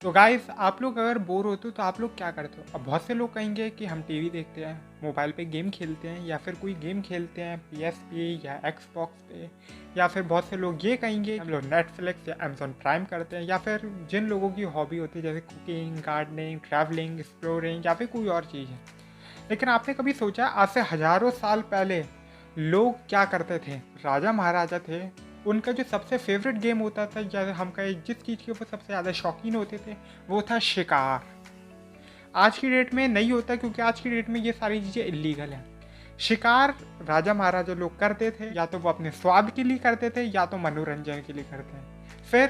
तो गाइस, आप लोग अगर बोर होते हो तो आप लोग क्या करते हो? अब बहुत से लोग कहेंगे कि हम टीवी देखते हैं, मोबाइल पे गेम खेलते हैं या फिर कोई गेम खेलते हैं पीएस पे या एक्सबॉक्स पे, या फिर बहुत से लोग ये कहेंगे हम लोग नेटफ्लिक्स या अमेजोन प्राइम करते हैं, या फिर जिन लोगों की हॉबी होती है जैसे कुकिंग, गार्डनिंग, ट्रैवलिंग, एक्सप्लोरिंग या फिर कोई और चीज़ है। लेकिन आपने कभी सोचा आज से हजारों साल पहले लोग क्या करते थे? राजा महाराजा थे, उनका जो सबसे फेवरेट गेम होता था या हम कहें जिस चीज़ के वो सबसे ज़्यादा शौकीन होते थे वो था शिकार। आज की डेट में नहीं होता क्योंकि आज की डेट में ये सारी चीज़ें इलीगल हैं। शिकार राजा महाराजा लोग करते थे, या तो वो अपने स्वाद के लिए करते थे या तो मनोरंजन के लिए करते हैं। फिर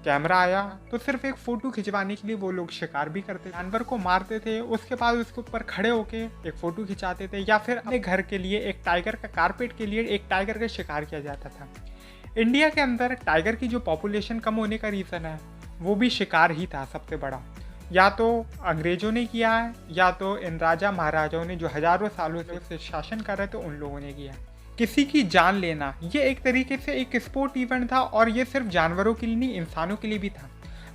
कैमरा आया तो सिर्फ एक फ़ोटो खिंचवाने के लिए वो लोग शिकार भी करते थे, जानवर को मारते थे, उसके बाद उसके ऊपर खड़े होके एक फ़ोटो खिंचाते थे, या फिर अपने घर के लिए एक टाइगर का कारपेट के लिए एक टाइगर का शिकार किया जाता था। इंडिया के अंदर टाइगर की जो पॉपुलेशन कम होने का रीज़न है वो भी शिकार ही था सबसे बड़ा। या तो अंग्रेजों ने किया है या तो इन राजा महाराजाओं ने जो हजारों सालों से उसे शासन कर रहे थे उन लोगों ने किया है। किसी की जान लेना ये एक तरीके से एक स्पोर्ट इवेंट था, और ये सिर्फ जानवरों के लिए नहीं इंसानों के लिए भी था।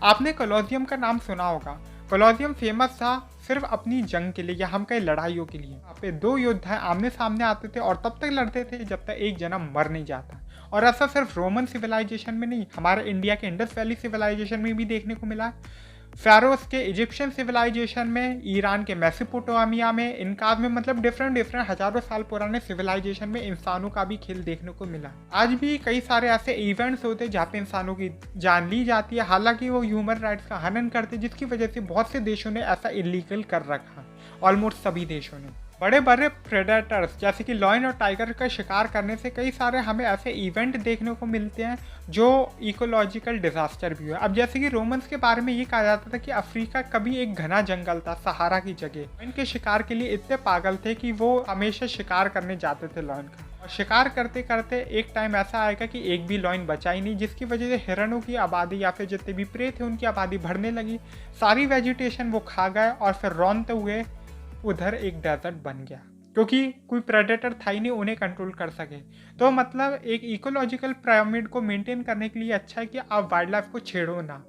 आपने कोलोसियम का नाम सुना होगा। कोलोसियम फेमस था सिर्फ अपनी जंग के लिए या हम कहें लड़ाइयों के लिए। यहाँ पे दो योद्धा आमने सामने आते थे और तब तक लड़ते थे जब तक एक जना मर नहीं जाता। और ऐसा सिर्फ रोमन सिविलाइजेशन में नहीं, हमारे इंडिया के इंडस वैली सिविलाइजेशन में भी देखने को मिला है। फ़ारोस के इजिप्शियन सिविलाइजेशन में, ईरान के मेसोपोटामिया में, इनकाज में, मतलब डिफरेंट हजारों साल पुराने सिविलाइजेशन में इंसानों का भी खेल देखने को मिला। आज भी कई सारे ऐसे इवेंट्स होते हैं जहाँ पे इंसानों की जान ली जाती है, हालांकि वो ह्यूमन राइट्स का हनन करते, जिसकी वजह से बहुत से देशों ने ऐसा इलीगल कर रखा। ऑलमोस्ट सभी देशों ने। बड़े बड़े प्रेडेटर्स जैसे कि लॉयन और टाइगर का शिकार करने से कई सारे हमें ऐसे इवेंट देखने को मिलते हैं जो इकोलॉजिकल डिजास्टर भी हुआ। अब जैसे कि रोमन्स के बारे में ये कहा जाता था कि अफ्रीका कभी एक घना जंगल था सहारा की जगह। इनके शिकार के लिए इतने पागल थे कि वो हमेशा शिकार करने जाते थे लॉयन का, और शिकार करते करते एक टाइम ऐसा आएगा कि एक भी लॉयन बचा ही नहीं, जिसकी वजह से हिरणों की आबादी या फिर जितने भी प्रे थे उनकी आबादी बढ़ने लगी। सारी वेजिटेशन वो खा गए और फिर रौंदते हुए उधर एक डेजर्ट बन गया, क्योंकि कोई प्रेडेटर था ही नहीं उन्हें कंट्रोल कर सके। तो मतलब एक इकोलॉजिकल पिरामिड को मेंटेन करने के लिए अच्छा है कि आप वाइल्ड लाइफ को छेड़ो ना।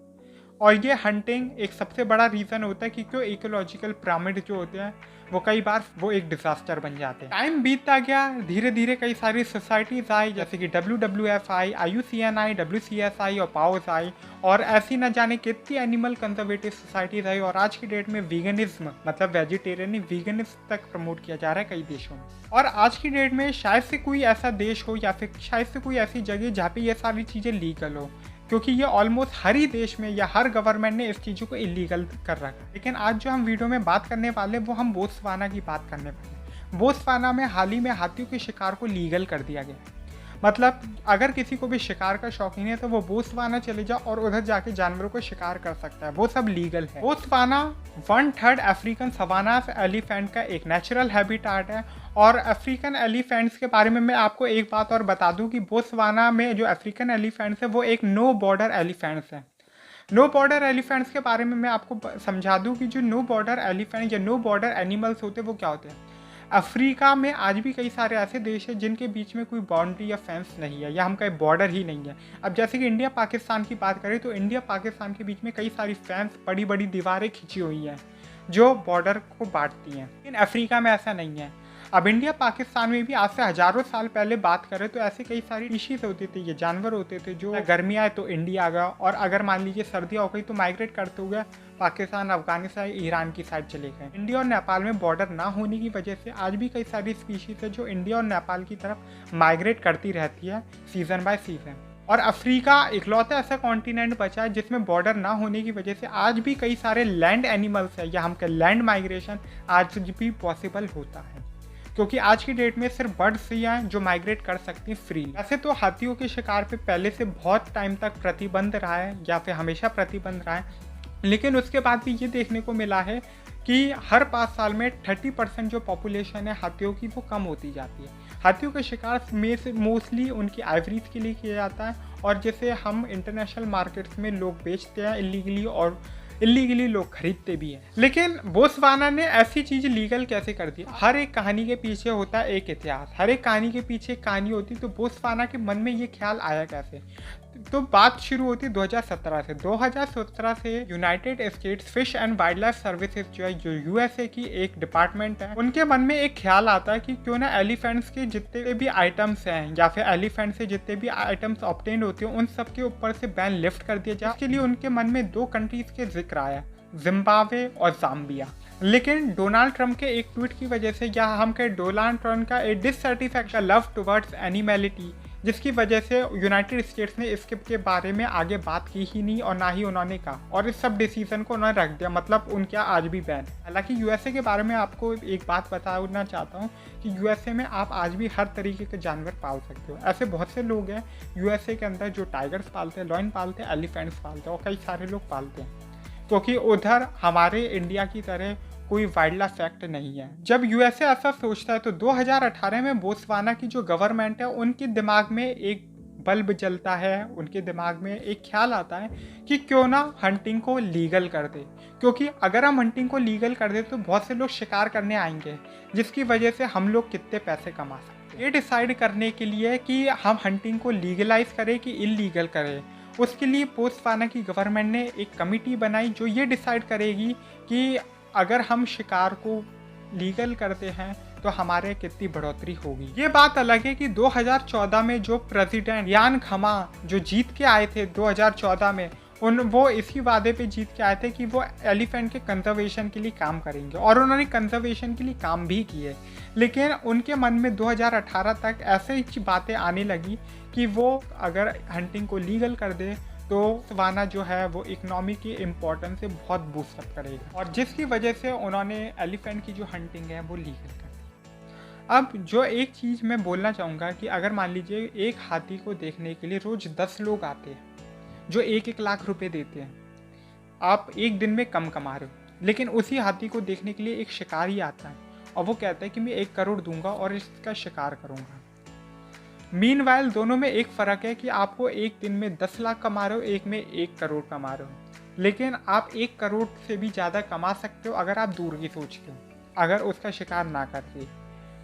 और ये हंटिंग एक सबसे बड़ा रीज़न होता है कि क्यों इकोलॉजिकल पिरामिड जो होते हैं वो कई बार वो एक डिजास्टर बन जाते हैं। टाइम बीतता गया, धीरे धीरे कई सारी सोसाइटीज आई जैसे कि WWF आई, IUCN आई, WCS आई और पाओस आई, और ऐसी न जाने कितनी एनिमल कंजर्वेटिव सोसाइटीज आई। और आज की डेट में वीगनिज्म मतलब वेजिटेरियन वीगनिज्म तक प्रमोट किया जा रहा है कई देशों में। और आज की डेट में शायद से कोई ऐसा देश हो या फिर शायद से कोई ऐसी जगह जहाँ पे ये सारी चीज़ें लीगल हो, क्योंकि ये ऑलमोस्ट हर ही देश में या हर गवर्नमेंट ने इस चीज़ों को इलीगल कर रखा है। लेकिन आज जो हम वीडियो में बात करने वाले वो हम बोत्सवाना की बात करने वाले। बोत्सवाना में हाल ही में हाथियों के शिकार को लीगल कर दिया गया। मतलब अगर किसी को भी शिकार का शौकीन है तो वो बोत्सवाना चले जाओ और उधर जाके जानवरों को शिकार कर सकता है, वो सब लीगल है। बोत्सवाना 1/3 अफ्रीकन सवानास एलिफेंट का एक नेचुरल हैबिटाट है। और अफ्रीकन एलिफेंट्स के बारे में मैं आपको एक बात और बता दूं कि बोत्सवाना में जो अफ्रीकन एलिफेंट्स है वो एक नो बॉर्डर एलिफेंट्स है। नो बॉर्डर एलिफेंट्स के बारे में मैं आपको समझा दूं कि जो नो बॉर्डर एलिफेंट या नो बॉर्डर एनिमल्स होते हैं वो क्या होते हैं। अफ्रीका में आज भी कई सारे ऐसे देश हैं जिनके बीच में कोई बाउंड्री या फेंस नहीं है, या हम कहें बॉर्डर ही नहीं है। अब जैसे कि इंडिया पाकिस्तान की बात करें तो इंडिया पाकिस्तान के बीच में कई सारी फेंस, बड़ी बड़ी दीवारें खिंची हुई हैं जो बॉर्डर को बांटती हैं, लेकिन अफ्रीका में ऐसा नहीं है। अब इंडिया पाकिस्तान में भी आज से हजारों साल पहले बात करें तो ऐसे कई सारी स्पीशीज होती थी, ये जानवर होते थे जो गर्मी आए तो इंडिया आ गया, और अगर मान लीजिए सर्दियाँ हो गई तो माइग्रेट करते हुए पाकिस्तान, अफगानिस्तान, ईरान की साइड चले गए। इंडिया और नेपाल में बॉर्डर ना होने की वजह से आज भी कई सारी स्पीशीज है जो इंडिया और नेपाल की तरफ माइग्रेट करती रहती है सीजन बाय सीजन। और अफ्रीका इकलौता ऐसा कॉन्टिनेंट बचा है जिसमें बॉर्डर ना होने की वजह से आज भी कई सारे लैंड एनिमल्स है या हम कहें लैंड माइग्रेशन आज भी पॉसिबल होता है, क्योंकि आज की डेट में सिर्फ बर्ड्स ही हैं जो माइग्रेट कर सकती हैं फ्री। वैसे तो हाथियों के शिकार पे पहले से बहुत टाइम तक प्रतिबंध रहा है या फिर हमेशा प्रतिबंध रहा है, लेकिन उसके बाद भी ये देखने को मिला है कि हर 5 साल में 30% जो पॉपुलेशन है हाथियों की वो कम होती जाती है। हाथियों का शिकार में से मोस्टली उनकी आइवरीज के लिए किया जाता है, और जैसे हम इंटरनेशनल मार्केट्स में लोग बेचते हैं इलीगली, और इलीगली लोग खरीदते भी हैं। लेकिन बोत्सवाना ने ऐसी चीज़ लीगल कैसे कर दी? हर एक कहानी के पीछे होता है एक इतिहास, हर एक कहानी के पीछे एक कहानी होती है। तो बोत्सवाना के मन में ये ख्याल आया कैसे? तो बात शुरू होती है 2017 से। 2017 से United states fish and wild life services जो है, जो यूएसए की एक डिपार्टमेंट है, उनके मन में एक ख्याल आता है कि क्यों ना एलिफेंट्स के जितने भी आइटम्स हैं या फिर एलिफेंट से जितने भी आइटम्स ऑब्टेन होते हैं उन सब के ऊपर से बैन लिफ्ट कर दिया जाए। इसके लिए उनके मन में 2 कंट्रीज के जिक्र आया, जिम्बाब्वे और जाम्बिया। लेकिन डोनाल्ड ट्रंप के एक ट्वीट की वजह से, या हम कहें डोनाल्ड ट्रंप का एक डिससेटिस्फैक्शन लव टुवर्ड्स एनिमैलिटी, जिसकी वजह से यूनाइटेड स्टेट्स ने इसके बारे में आगे बात की ही नहीं और ना ही उन्होंने कहा, और इस सब डिसीजन को उन्होंने रख दिया, मतलब उनके आज भी बैन। हालांकि यूएसए के बारे में आपको एक बात बताना चाहता हूँ कि यूएसए में आप आज भी हर तरीके के जानवर पाल सकते हो। ऐसे बहुत से लोग हैं यूएसए के अंदर जो टाइगर्स पालते हैं, लॉयन पालते हैं, एलिफेंट्स पालते हैं, और कई सारे लोग पालते हैं, क्योंकि उधर हमारे इंडिया की तरह कोई वाइल्ड लाइफ फैक्ट नहीं है। जब यूएसए ऐसा सोचता है तो 2018 में बोत्सवाना की जो गवर्नमेंट है उनके दिमाग में एक बल्ब जलता है, उनके दिमाग में एक ख्याल आता है कि क्यों ना हंटिंग को लीगल कर दे, क्योंकि अगर हम हंटिंग को लीगल कर दे तो बहुत से लोग शिकार करने आएंगे, जिसकी वजह से हम लोग कितने पैसे कमा सकते हैं। ये डिसाइड करने के लिए कि हम हंटिंग को लीगलाइज करें कि इलीगल करें, उसके लिए बोत्सवाना की गवर्नमेंट ने एक कमेटी बनाई जो ये डिसाइड करेगी कि अगर हम शिकार को लीगल करते हैं तो हमारे कितनी बढ़ोतरी होगी। ये बात अलग है कि 2014 में जो प्रेसिडेंट यान खमा जो जीत के आए थे 2014 में, वो इसी वादे पे जीत के आए थे कि वो एलिफेंट के कंजर्वेशन के लिए काम करेंगे, और उन्होंने कंजर्वेशन के लिए काम भी किए। लेकिन उनके मन में 2018 तक ऐसे ही बातें आने लगी कि वो अगर हंटिंग को लीगल कर दे तो बोत्सवाना जो है वो इकोनॉमी की इम्पोर्टेंस से बहुत बूस्टअप करेगा, और जिसकी वजह से उन्होंने एलिफेंट की जो हंटिंग है वो लीगल कर दी। अब जो एक चीज़ मैं बोलना चाहूँगा कि अगर मान लीजिए एक हाथी को देखने के लिए रोज़ 10 लोग आते हैं जो 1-1 लाख रुपए देते हैं, आप एक दिन में कम कमा रहे हो, लेकिन उसी हाथी को देखने के लिए एक शिकारी आता है और वो कहता है कि मैं 1 करोड़ दूंगा और इसका शिकार करूँगा। मीनवाइल दोनों में एक फ़र्क है कि आपको एक दिन में 10 लाख कमा रहे हो, एक में 1 करोड़ कमा रहे हो, लेकिन आप 1 करोड़ से भी ज़्यादा कमा सकते हो अगर आप दूर की सोचते हो, अगर उसका शिकार ना करके।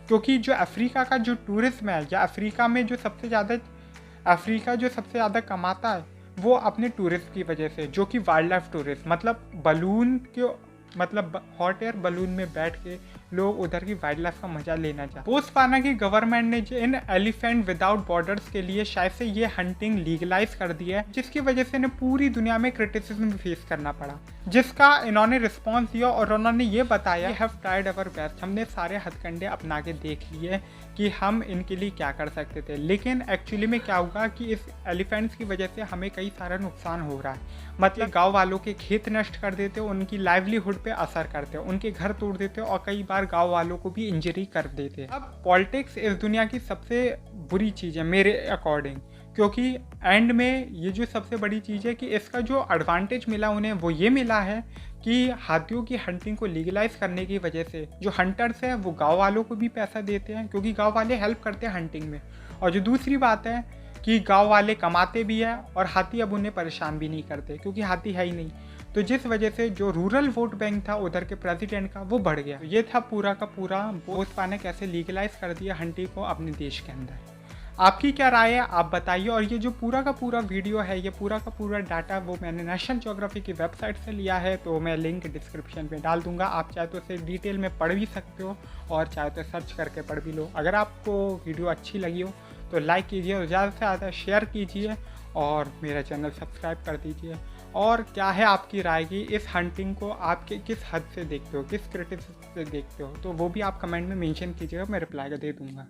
क्योंकि जो अफ्रीका का जो टूरिज्म है, या अफ्रीका जो सबसे ज़्यादा कमाता है वो अपने टूरिस्ट की वजह से, जो कि वाइल्ड लाइफ टूरिस्ट, मतलब हॉट एयर बलून में बैठ के लोग उधर की वाइल्ड लाइफ का मजा लेना चाहते। बोत्सवाना की गवर्नमेंट ने जो इन एलिफेंट विदाउट बॉर्डर्स के लिए शायद से ये हंटिंग लीगलाइज कर दी है, जिसकी वजह से इन्हें पूरी दुनिया में क्रिटिसिज्म फेस करना पड़ा, जिसका इन्होंने रिस्पॉन्स दिया और उन्होंने ये बताया we have tried our best, हमने सारे हथकंडे अपना के देख लिए कि हम इनके लिए क्या कर सकते थे। लेकिन एक्चुअली में क्या होगा कि इस एलिफेंट्स की वजह से हमें कई सारा नुकसान हो रहा है, मतलब गाँव वालों के खेत नष्ट कर देते, उनकी लाइवलीहुड पे असर करते, उनके घर तोड़ देते और कई बार गांव वालों को भी इंजरी कर देते। अब पॉलिटिक्स इस दुनिया की सबसे बुरी चीज़ है मेरे अकॉर्डिंग, क्योंकि एंड में ये जो सबसे बड़ी चीज़ है कि इसका जो एडवांटेज मिला उन्हें वो ये मिला है कि हाथियों की हंटिंग को लीगलाइज करने की वजह से जो हंटर्स हैं वो गाँव वालों को भी पैसा देते हैं, क्योंकि गाँव वाले हेल्प करते हैं हंटिंग में। और जो दूसरी बात है कि गाँव वाले कमाते भी हैं और हाथी अब उन्हें परेशान भी नहीं करते, क्योंकि हाथी है ही नहीं, तो जिस वजह से जो रूरल वोट बैंक था उधर के प्रेसिडेंट का वो बढ़ गया। तो ये था पूरा का पूरा बोत्सवाना कैसे लीगलाइज कर दिया हंटिंग को अपने देश के अंदर। आपकी क्या राय है आप बताइए। और ये जो पूरा का पूरा वीडियो है, ये पूरा का पूरा डाटा वो मैंने नेशनल ज्योग्राफी की वेबसाइट से लिया है, तो मैं लिंक डिस्क्रिप्शन में डाल दूंगा, आप चाहे तो इसे डिटेल में पढ़ भी सकते हो और चाहे तो सर्च करके पढ़ भी लो। अगर आपको वीडियो अच्छी लगी हो तो लाइक कीजिए और ज़्यादा से ज़्यादा शेयर कीजिए और मेरा चैनल सब्सक्राइब कर दीजिए। और क्या है आपकी राय की इस हंटिंग को आपके किस हद से देखते हो, किस क्रिटिसिज्म से देखते हो, तो वो भी आप कमेंट में मेंशन कीजिएगा, मैं रिप्लाई दे दूँगा।